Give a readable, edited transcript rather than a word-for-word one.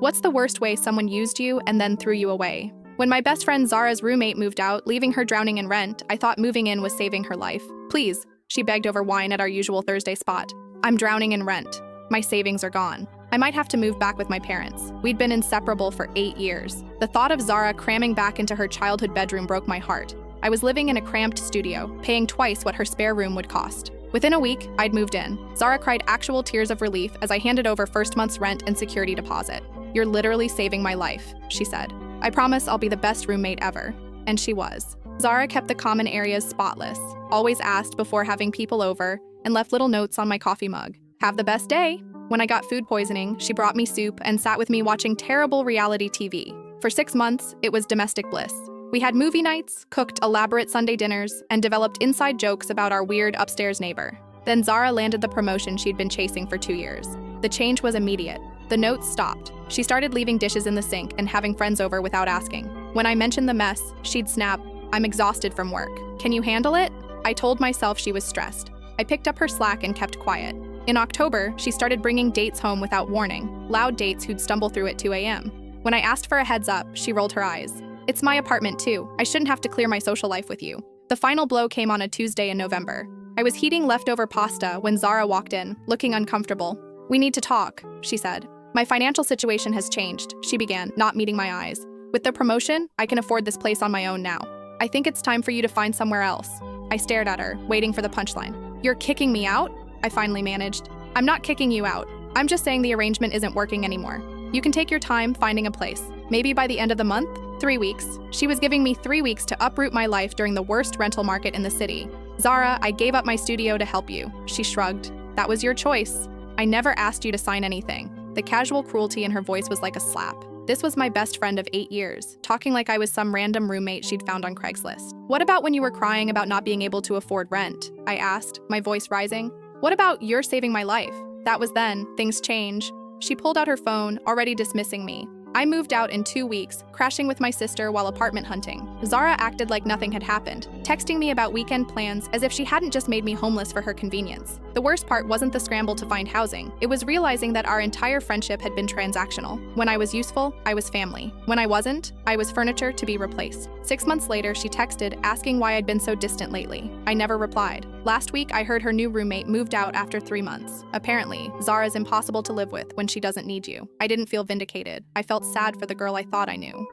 What's the worst way someone used you and then threw you away? When my best friend Zara's roommate moved out, leaving her drowning in rent, I thought moving in was saving her life. Please, she begged over wine at our usual Thursday spot. I'm drowning in rent. My savings are gone. I might have to move back with my parents. We'd been inseparable for 8 years. The thought of Zara cramming back into her childhood bedroom broke my heart. I was living in a cramped studio, paying twice what her spare room would cost. Within a week, I'd moved in. Zara cried actual tears of relief as I handed over first month's rent and security deposit. You're literally saving my life, she said. I promise I'll be the best roommate ever. And she was. Zara kept the common areas spotless, always asked before having people over, and left little notes on my coffee mug. Have the best day. When I got food poisoning, she brought me soup and sat with me watching terrible reality TV. For 6 months, it was domestic bliss. We had movie nights, cooked elaborate Sunday dinners, and developed inside jokes about our weird upstairs neighbor. Then Zara landed the promotion she'd been chasing for 2 years. The change was immediate. The notes stopped. She started leaving dishes in the sink and having friends over without asking. When I mentioned the mess, she'd snap, I'm exhausted from work. Can you handle it? I told myself she was stressed. I picked up her slack and kept quiet. In October, she started bringing dates home without warning, loud dates who'd stumble through at 2 a.m. When I asked for a heads up, she rolled her eyes. It's my apartment too. I shouldn't have to clear my social life with you. The final blow came on a Tuesday in November. I was heating leftover pasta when Zara walked in, looking uncomfortable. We need to talk, she said. My financial situation has changed, she began, not meeting my eyes. With the promotion, I can afford this place on my own now. I think it's time for you to find somewhere else. I stared at her, waiting for the punchline. You're kicking me out? I finally managed. I'm not kicking you out. I'm just saying the arrangement isn't working anymore. You can take your time finding a place. Maybe by the end of the month? 3 weeks. She was giving me 3 weeks to uproot my life during the worst rental market in the city. Zara, I gave up my studio to help you. She shrugged. That was your choice. I never asked you to sign anything. The casual cruelty in her voice was like a slap. This was my best friend of 8 years, talking like I was some random roommate she'd found on Craigslist. What about when you were crying about not being able to afford rent? I asked, my voice rising. What about you're saving my life? That was then. Things change. She pulled out her phone, already dismissing me. I moved out in 2 weeks, crashing with my sister while apartment hunting. Zara acted like nothing had happened, texting me about weekend plans as if she hadn't just made me homeless for her convenience. The worst part wasn't the scramble to find housing. It was realizing that our entire friendship had been transactional. When I was useful, I was family. When I wasn't, I was furniture to be replaced. 6 months later, she texted, asking why I'd been so distant lately. I never replied. Last week, I heard her new roommate moved out after 3 months. Apparently, Zara's impossible to live with when she doesn't need you. I didn't feel vindicated. I felt sad for the girl I thought I knew.